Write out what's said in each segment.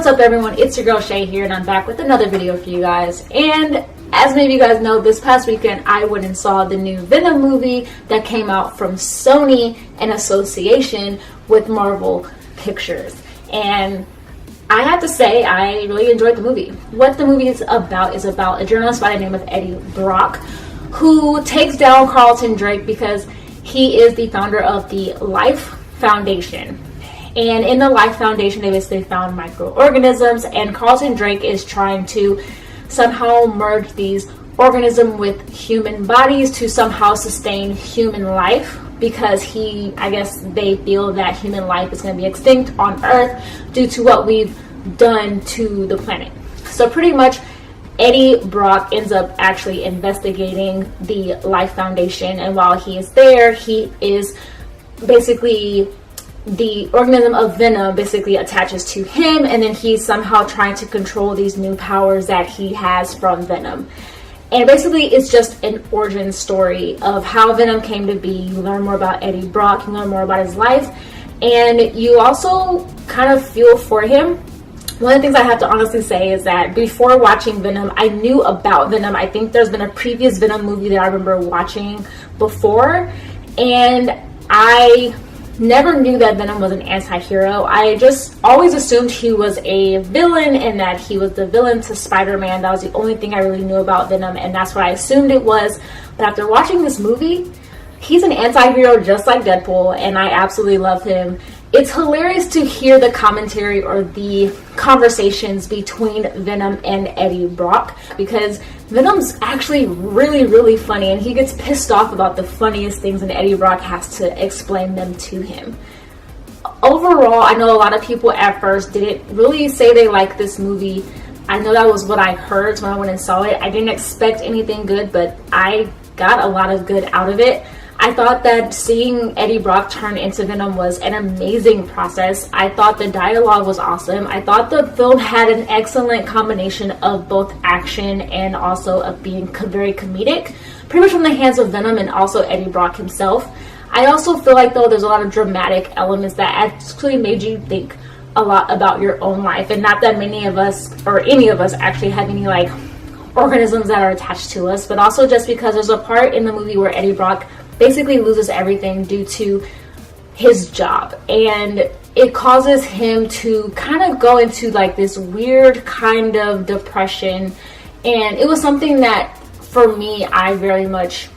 What's up everyone, it's your girl Shay here and I'm back with another video for you guys. And as many of you guys know, this past weekend I went and saw the new Venom movie that came out from Sony in association with Marvel Pictures. And I have to say, I really enjoyed the movie. What the movie is about a journalist by the name of Eddie Brock who takes down Carlton Drake because he is the founder of the Life Foundation. And in the Life Foundation, they basically found microorganisms, and Carlton Drake is trying to somehow merge these organisms with human bodies to somehow sustain human life, because I guess they feel that human life is going to be extinct on Earth due to what we've done to the planet. So pretty much Eddie Brock ends up actually investigating the Life Foundation, and while he is there, he is basically the organism of Venom basically attaches to him, and then he's somehow trying to control these new powers that he has from Venom. And basically it's just an origin story of how Venom came to be. You learn more about Eddie Brock, you learn more about his life, and you also kind of feel for him. One of the things I have to honestly say is that before watching Venom, I knew about Venom. I think there's been a previous Venom movie that I remember watching before, and I never knew that Venom was an anti-hero. I just always assumed he was a villain and that he was the villain to Spider-Man. That was the only thing I really knew about Venom, and that's what I assumed it was. But after watching this movie, he's an anti-hero just like Deadpool, and I absolutely love him. It's hilarious to hear the commentary or the conversations between Venom and Eddie Brock, because Venom's actually really funny, and he gets pissed off about the funniest things, and Eddie Brock has to explain them to him. Overall, I know a lot of people at first didn't really say they liked this movie. I know that was what I heard when I went and saw it. I didn't expect anything good, but I got a lot of good out of it. I thought that seeing Eddie Brock turn into Venom was an amazing process. I thought the dialogue was awesome. I thought the film had an excellent combination of both action and also of being very comedic, pretty much from the hands of Venom and also Eddie Brock himself. I also feel like though there's a lot of dramatic elements that actually made you think a lot about your own life, and not that many of us or any of us actually have any like organisms that are attached to us, but also just because there's a part in the movie where Eddie Brock basically loses everything due to his job, and it causes him to kind of go into like this weird kind of depression. And it was something that for me, I very much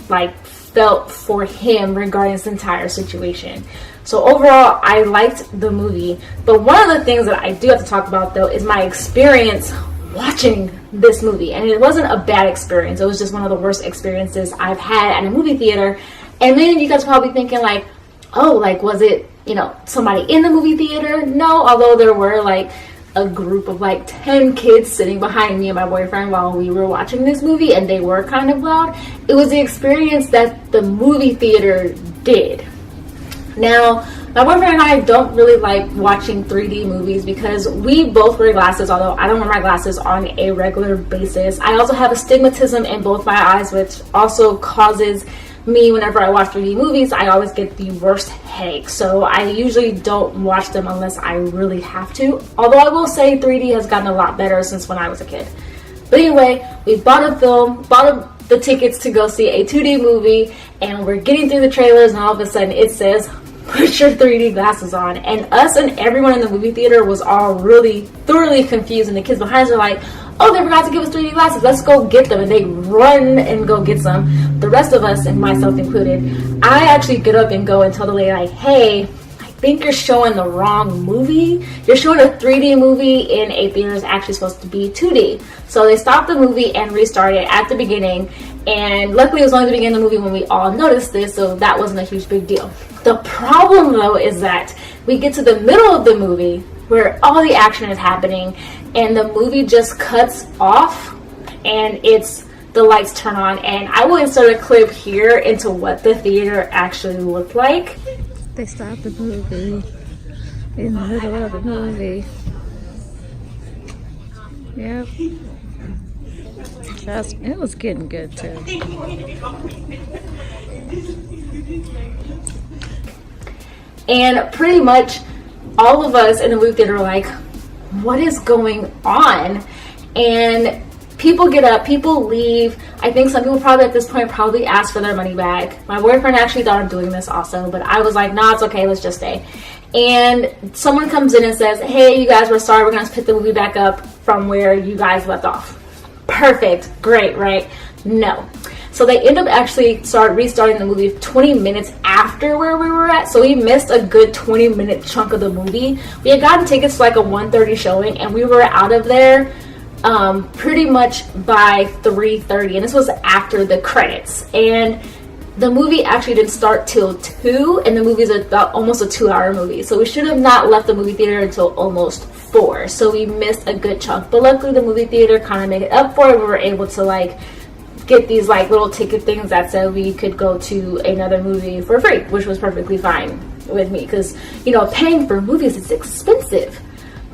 like felt for him regarding this entire situation. So overall, I liked the movie, but one of the things that I do have to talk about though is my experience watching this movie. And it wasn't a bad experience, it was just one of the worst experiences I've had at a movie theater. And then you guys are probably thinking like, oh, like was it, you know, somebody in the movie theater? No, although there were like a group of like 10 kids sitting behind me and my boyfriend while we were watching this movie, and they were kind of loud. It was the experience that the movie theater did. Now, my boyfriend and I don't really like watching 3D movies because we both wear glasses, although I don't wear my glasses on a regular basis. I also have astigmatism in both my eyes, which also causes me, whenever I watch 3D movies, I always get the worst headache. So I usually don't watch them unless I really have to. Although I will say 3D has gotten a lot better since when I was a kid. But anyway, we bought the tickets to go see a 2D movie, and we're getting through the trailers, and all of a sudden it says, put your 3D glasses on. And us and everyone in the movie theater was all really thoroughly confused, and the kids behind us are like, oh, they forgot to give us 3D glasses, let's go get them. And they run and go get some. The rest of us, and myself included, I actually get up and go and tell the lady like, hey, I think you're showing the wrong movie. You're showing a 3D movie in a theater that's actually supposed to be 2D. So they stopped the movie and restarted at the beginning, and luckily it was only the beginning of the movie when we all noticed this, so that wasn't a huge big deal. The problem though is that we get to the middle of the movie where all the action is happening, and the movie just cuts off, and the lights turn on. And I will insert a clip here into what the theater actually looked like. They stopped the movie in the middle of the movie. Yep. It was getting good too. And pretty much all of us in the movie theater were like, what is going on? And people get up, people leave. I think some people probably at this point probably asked for their money back. My boyfriend actually thought of doing this also, but I was like, nah, it's okay, let's just stay. And someone comes in and says, hey, you guys, we're sorry, we're gonna pick the movie back up from where you guys left off. Perfect, great, right? No. So they end up actually restarting the movie 20 minutes after where we were at. So we missed a good 20-minute chunk of the movie. We had gotten tickets for like a 1:30 showing, and we were out of there pretty much by 3:30, and this was after the credits. And the movie actually didn't start till 2, and the movie's about almost a 2-hour movie. So we should have not left the movie theater until almost 4. So we missed a good chunk. But luckily the movie theater kind of made it up for it. We were able to like get these like little ticket things that said we could go to another movie for free, which was perfectly fine with me, because you know, paying for movies is expensive.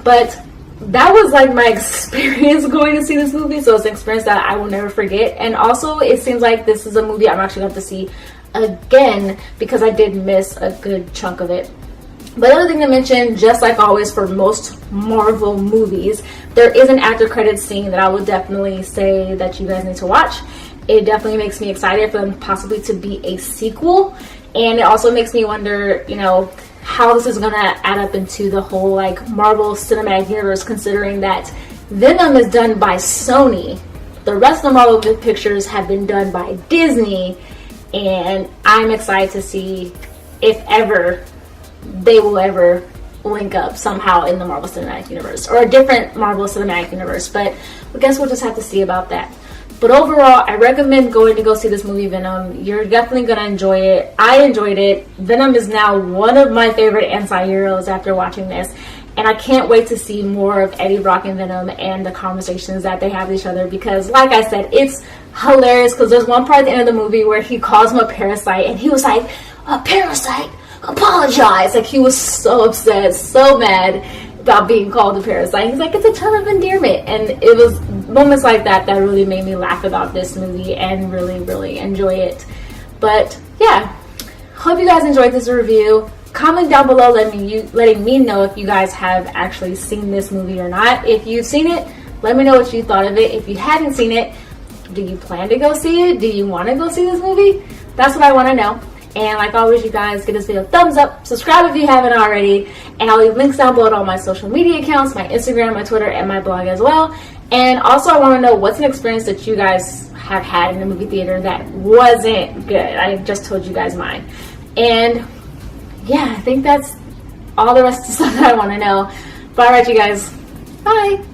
But that was like my experience going to see this movie, so it's an experience that I will never forget. And also it seems like this is a movie I'm actually going to have to see again, because I did miss a good chunk of it. But other thing to mention, just like always for most Marvel movies, there is an after credits scene that I would definitely say that you guys need to watch. It definitely makes me excited for them possibly to be a sequel, and it also makes me wonder, you know, how this is going to add up into the whole like Marvel Cinematic Universe, considering that Venom is done by Sony. The rest of the Marvel pictures have been done by Disney, and I'm excited to see if ever they will ever link up somehow in the Marvel Cinematic Universe, or a different Marvel Cinematic Universe. But I guess we'll just have to see about that. But overall, I recommend going to go see this movie, Venom. You're definitely going to enjoy it. I enjoyed it. Venom is now one of my favorite anti-heroes after watching this. And I can't wait to see more of Eddie Brock and Venom and the conversations that they have with each other. Because, like I said, it's hilarious. Because there's one part at the end of the movie where he calls him a parasite. And he was like, a parasite? Apologize. Like, he was so upset, so mad about being called a parasite. He's like, it's a term of endearment. And it was moments like that that really made me laugh about this movie and really enjoy it. But yeah, hope you guys enjoyed this review. Comment down below letting me know if you guys have actually seen this movie or not. If you've seen it, let me know what you thought of it. If you haven't seen it, do you plan to go see it? Do you want to go see this movie? That's what I want to know. And like always, you guys, give this video a thumbs up, subscribe if you haven't already, and I'll leave links down below to all my social media accounts, my Instagram, my Twitter, and my blog as well. And also, I want to know what's an experience that you guys have had in the movie theater that wasn't good. I just told you guys mine. And yeah, I think that's all the rest of the stuff that I want to know. But alright, you guys, bye!